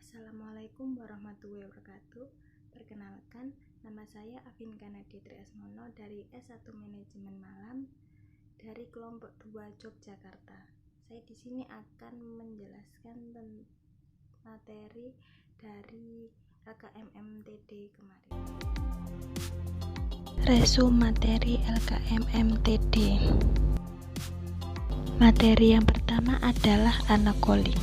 Assalamualaikum warahmatullahi wabarakatuh. Perkenalkan, nama saya Afinka Nadia Triasmono dari S1 Manajemen Malam dari kelompok 2 Yogyakarta. Saya di sini akan menjelaskan materi dari LKMMTD kemarin. Resume materi LKMMTD. Materi yang pertama adalah anak calling.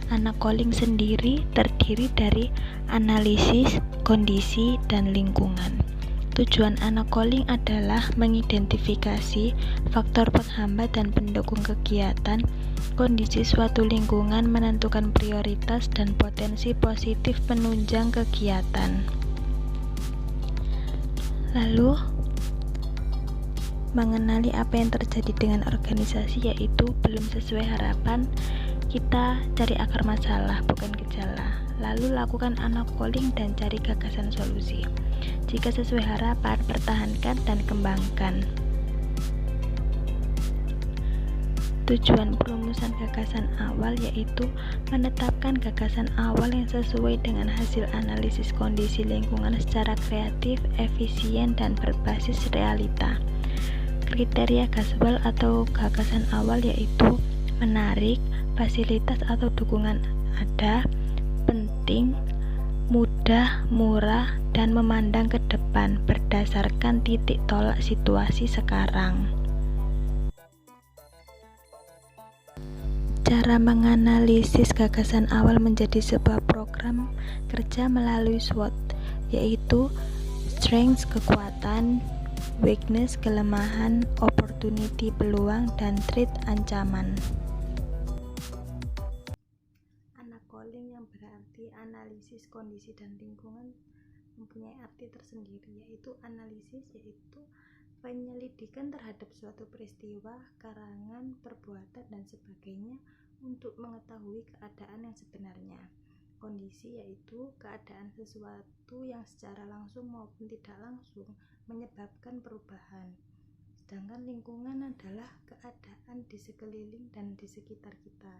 Anak calling sendiri terdiri dari analisis, kondisi, dan lingkungan. Tujuan anak calling adalah mengidentifikasi faktor penghambat dan pendukung kegiatan, kondisi suatu lingkungan, menentukan prioritas dan potensi positif penunjang kegiatan. Lalu, mengenali apa yang terjadi dengan organisasi, yaitu belum sesuai harapan. Kita cari akar masalah, bukan gejala. Lalu lakukan anak calling dan cari gagasan solusi. Jika sesuai harapan, pertahankan dan kembangkan. Tujuan perumusan gagasan awal yaitu menetapkan gagasan awal yang sesuai dengan hasil analisis kondisi lingkungan secara kreatif, efisien, dan berbasis realita. Kriteria gaspol atau gagasan awal yaitu menarik, fasilitas atau dukungan ada, penting, mudah, murah, dan memandang ke depan berdasarkan titik tolak situasi sekarang. Cara menganalisis gagasan awal menjadi sebuah program kerja melalui SWOT, yaitu strengths, kekuatan, weakness, kelemahan, opportunity, peluang, dan threat, ancaman. Anak calling yang berarti analisis kondisi dan lingkungan mempunyai arti tersendiri, yaitu analisis yaitu penyelidikan terhadap suatu peristiwa, karangan, perbuatan, dan sebagainya untuk mengetahui keadaan yang sebenarnya. Kondisi yaitu keadaan sesuatu yang secara langsung maupun tidak langsung menyebabkan perubahan. Sedangkan lingkungan adalah keadaan di sekeliling dan di sekitar kita.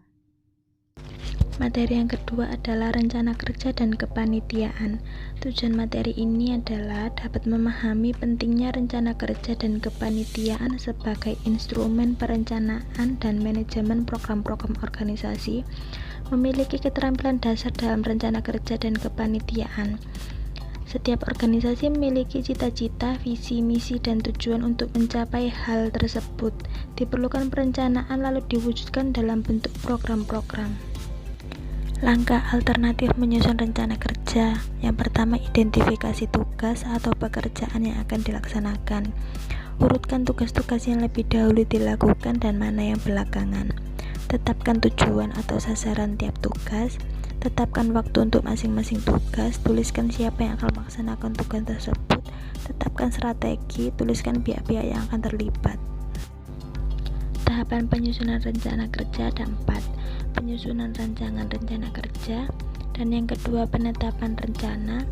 Materi yang kedua adalah rencana kerja dan kepanitiaan. Tujuan materi ini adalah dapat memahami pentingnya rencana kerja dan kepanitiaan sebagai instrumen perencanaan dan manajemen program-program organisasi, memiliki keterampilan dasar dalam rencana kerja dan kepanitiaan. Setiap organisasi memiliki cita-cita, visi, misi, dan tujuan untuk mencapai hal tersebut. Diperlukan perencanaan lalu diwujudkan dalam bentuk program-program. Langkah alternatif menyusun rencana kerja. Yang pertama, identifikasi tugas atau pekerjaan yang akan dilaksanakan. Urutkan tugas-tugas yang lebih dahulu dilakukan dan mana yang belakangan. Tetapkan tujuan atau sasaran tiap tugas. Tetapkan waktu untuk masing-masing tugas. Tuliskan siapa yang akan melaksanakan tugas tersebut. Tetapkan strategi. Tuliskan pihak-pihak yang akan terlibat. Tahapan penyusunan rencana kerja ada 4. Penyusunan rancangan rencana kerja, dan yang kedua penetapan rencana,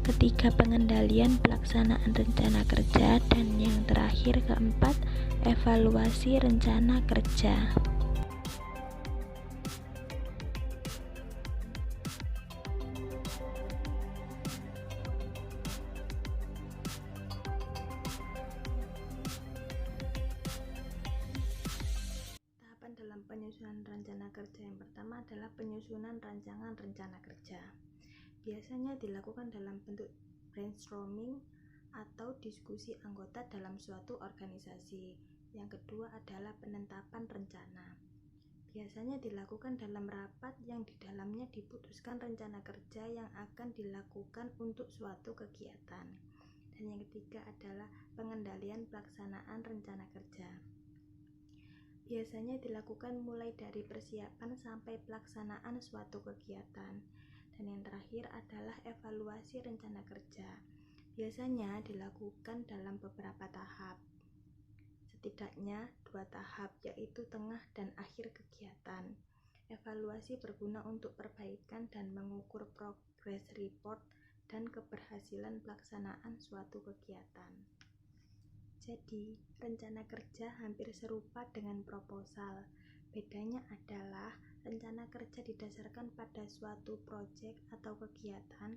ketiga pengendalian pelaksanaan rencana kerja, dan yang terakhir keempat evaluasi rencana kerja. Dalam penyusunan rencana kerja yang pertama adalah penyusunan rancangan rencana kerja. Biasanya dilakukan dalam bentuk brainstorming atau diskusi anggota dalam suatu organisasi. Yang kedua adalah penetapan rencana. Biasanya dilakukan dalam rapat yang di dalamnya diputuskan rencana kerja yang akan dilakukan untuk suatu kegiatan. Dan yang ketiga adalah pengendalian pelaksanaan rencana kerja. Biasanya dilakukan mulai dari persiapan sampai pelaksanaan suatu kegiatan. Dan yang terakhir adalah evaluasi rencana kerja. Biasanya dilakukan dalam beberapa tahap. Setidaknya 2 tahap, yaitu tengah dan akhir kegiatan. Evaluasi berguna untuk perbaikan dan mengukur progress report dan keberhasilan pelaksanaan suatu kegiatan. Jadi, rencana kerja hampir serupa dengan proposal. Bedanya adalah Rencana kerja didasarkan pada suatu proyek atau kegiatan.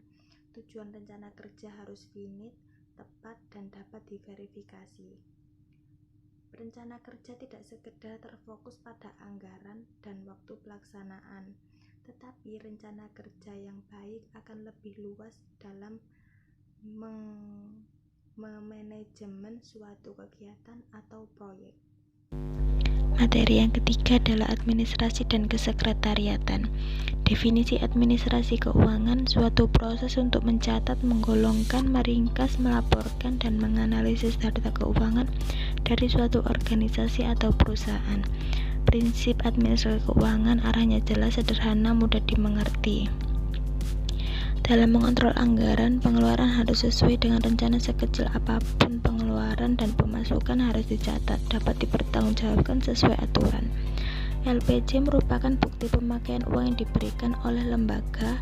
Tujuan rencana kerja harus finite, tepat, dan dapat diverifikasi. Rencana kerja tidak sekedar terfokus pada anggaran dan waktu pelaksanaan, tetapi rencana kerja yang baik akan lebih luas dalam memanajemen suatu kegiatan atau proyek. Materi yang ketiga adalah administrasi dan kesekretariatan. Definisi administrasi keuangan, suatu proses untuk mencatat, menggolongkan, meringkas, melaporkan, dan menganalisis data keuangan dari suatu organisasi atau perusahaan. Prinsip administrasi keuangan arahnya jelas, sederhana, mudah dimengerti. Dalam mengontrol anggaran, pengeluaran harus sesuai dengan rencana. Sekecil apapun pengeluaran dan pemasukan harus dicatat, dapat dipertanggungjawabkan sesuai aturan. LPJ merupakan bukti pemakaian uang yang diberikan oleh lembaga,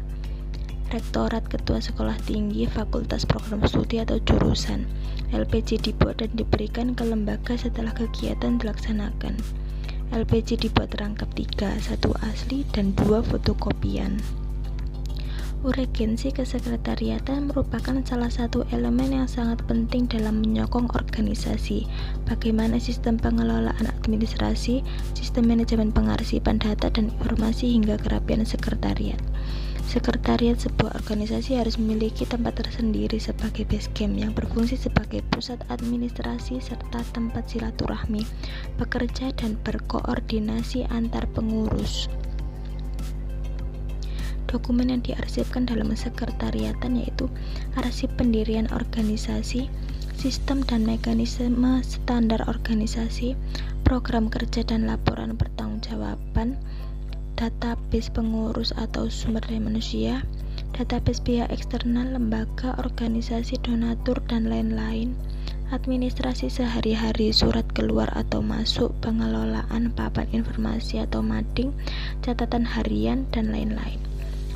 rektorat, ketua sekolah tinggi, fakultas, program studi, atau jurusan. LPJ dibuat dan diberikan ke lembaga setelah kegiatan dilaksanakan. LPJ dibuat rangkap 3, 1 asli dan 2 fotokopian. Urgensi kesekretariatan merupakan salah satu elemen yang sangat penting dalam menyokong organisasi. Bagaimana sistem pengelolaan administrasi, sistem manajemen pengarsipan data dan informasi hingga kerapian sekretariat. Sekretariat sebuah organisasi harus memiliki tempat tersendiri sebagai base camp yang berfungsi sebagai pusat administrasi serta tempat silaturahmi, bekerja dan berkoordinasi antar pengurus. Dokumen yang diarsipkan dalam sekretariatan yaitu arsip pendirian organisasi, sistem dan mekanisme standar organisasi, program kerja dan laporan pertanggungjawaban, database pengurus atau sumber daya manusia, database pihak eksternal, lembaga, organisasi, donatur, dan lain-lain, administrasi sehari-hari, surat keluar atau masuk, pengelolaan papan informasi atau mading, catatan harian, dan lain-lain.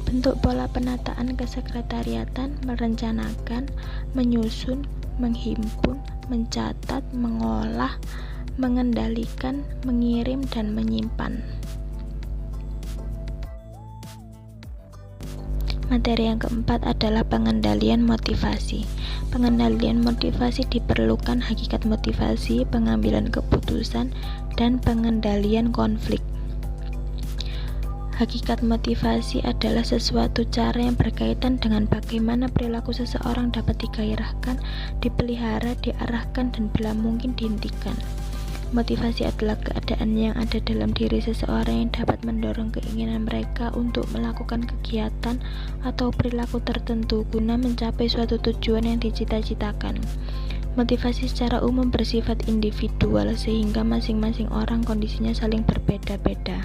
Bentuk pola penataan kesekretariatan merencanakan, menyusun, menghimpun, mencatat, mengolah, mengendalikan, mengirim, dan menyimpan. Materi yang keempat adalah pengendalian motivasi. Pengendalian motivasi diperlukan hakikat motivasi, pengambilan keputusan, dan pengendalian konflik. Hakikat motivasi adalah sesuatu cara yang berkaitan dengan bagaimana perilaku seseorang dapat digairahkan, dipelihara, diarahkan, dan bila mungkin dihentikan. Motivasi adalah keadaan yang ada dalam diri seseorang yang dapat mendorong keinginan mereka untuk melakukan kegiatan atau perilaku tertentu guna mencapai suatu tujuan yang dicita-citakan. Motivasi secara umum bersifat individual sehingga masing-masing orang kondisinya saling berbeda-beda.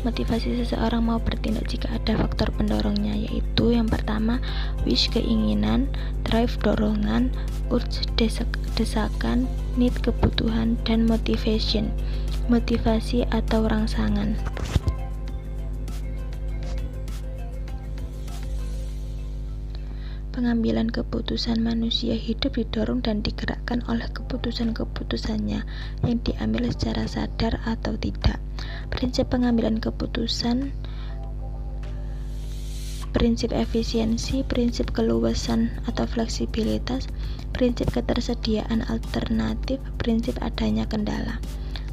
Motivasi seseorang mau bertindak jika ada faktor pendorongnya, yaitu yang pertama, wish keinginan, drive dorongan, urge desakan, need kebutuhan, dan motivation motivasi atau rangsangan. Pengambilan keputusan manusia hidup didorong dan digerakkan oleh keputusan-keputusannya yang diambil secara sadar atau tidak. Prinsip pengambilan keputusan, prinsip efisiensi, prinsip keluasan atau fleksibilitas, prinsip ketersediaan alternatif, prinsip adanya kendala.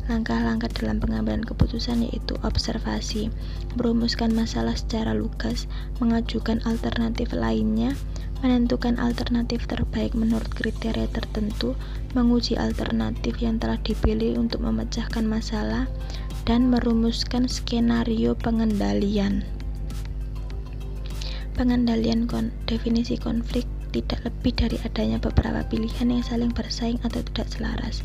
Langkah-langkah dalam pengambilan keputusan yaitu observasi, merumuskan masalah secara lugas, mengajukan alternatif lainnya, menentukan alternatif terbaik menurut kriteria tertentu, menguji alternatif yang telah dipilih untuk memecahkan masalah, dan merumuskan skenario pengendalian. Pengendalian definisi konflik tidak lebih dari adanya beberapa pilihan yang saling bersaing atau tidak selaras.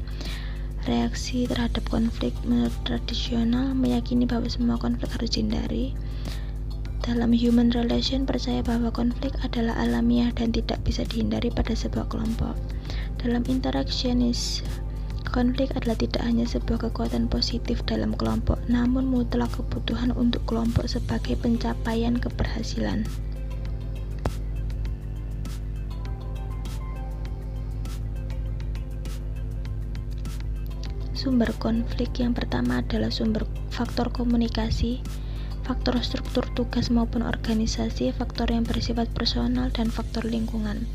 Reaksi terhadap konflik menurut tradisional meyakini bahwa semua konflik harus dihindari. Dalam human relation percaya bahwa konflik adalah alamiah dan tidak bisa dihindari pada sebuah kelompok. Dalam interaksionis, konflik adalah tidak hanya sebuah kekuatan positif dalam kelompok, namun mutlak kebutuhan untuk kelompok sebagai pencapaian keberhasilan. Sumber konflik yang pertama adalah sumber faktor komunikasi, faktor struktur tugas maupun organisasi, faktor yang bersifat personal, dan faktor lingkungan.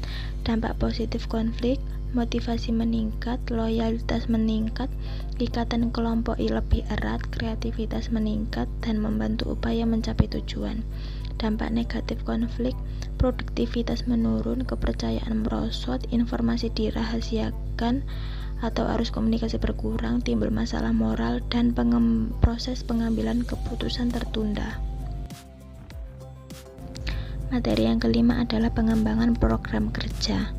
Dampak positif konflik, motivasi meningkat, loyalitas meningkat, ikatan kelompok lebih erat, kreativitas meningkat, dan membantu upaya mencapai tujuan. Dampak negatif konflik, produktivitas menurun, kepercayaan merosot, informasi dirahasiakan atau arus komunikasi berkurang, timbul masalah moral, dan proses pengambilan keputusan tertunda. Materi yang kelima adalah pengembangan program kerja.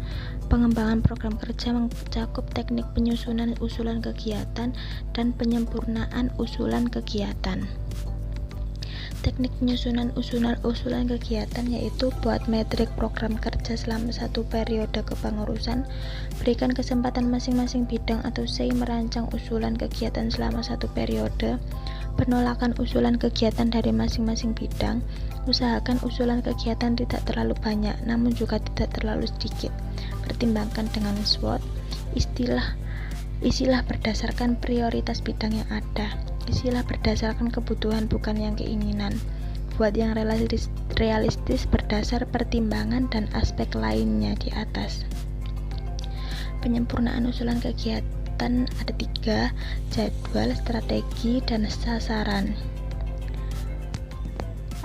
Pengembangan program kerja mencakup teknik penyusunan usulan kegiatan dan penyempurnaan usulan kegiatan. Teknik penyusunan usulan kegiatan yaitu buat metrik program kerja selama satu periode kepengurusan, berikan kesempatan masing-masing bidang atau SEI merancang usulan kegiatan selama satu periode, penolakan usulan kegiatan dari masing-masing bidang, usahakan usulan kegiatan tidak terlalu banyak namun juga tidak terlalu sedikit, pertimbangkan dengan SWOT, isilah berdasarkan prioritas bidang yang ada. Isilah berdasarkan kebutuhan bukan yang keinginan. Buat yang realistis berdasar pertimbangan dan aspek lainnya di atas. Penyempurnaan usulan kegiatan ada 3, jadwal, strategi, dan sasaran.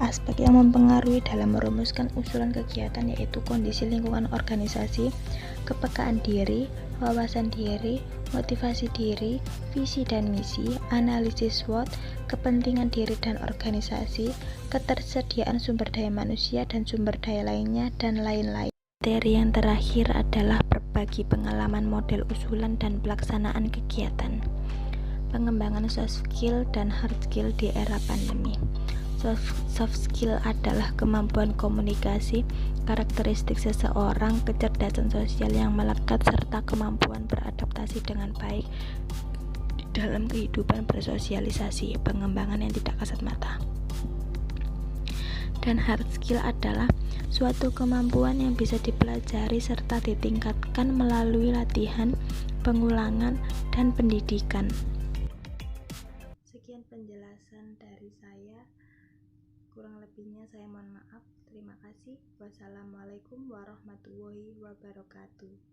Aspek yang mempengaruhi dalam merumuskan usulan kegiatan yaitu kondisi lingkungan organisasi, kepekaan diri, wawasan diri, motivasi diri, visi dan misi, analisis SWOT, kepentingan diri dan organisasi, ketersediaan sumber daya manusia dan sumber daya lainnya, dan lain-lain. Materi yang terakhir adalah berbagi pengalaman model usulan dan pelaksanaan kegiatan. Pengembangan soft skill dan hard skill di era pandemi. Soft skill adalah kemampuan komunikasi, karakteristik seseorang, kecerdasan sosial yang melekat, serta kemampuan beradaptasi dengan baik dalam kehidupan bersosialisasi, pengembangan yang tidak kasat mata. Dan hard skill adalah suatu kemampuan yang bisa dipelajari serta ditingkatkan melalui latihan, pengulangan, dan pendidikan. Sekian penjelasan dari saya. Kurang lebihnya saya mohon maaf. Terima kasih. Wassalamualaikum warahmatullahi wabarakatuh.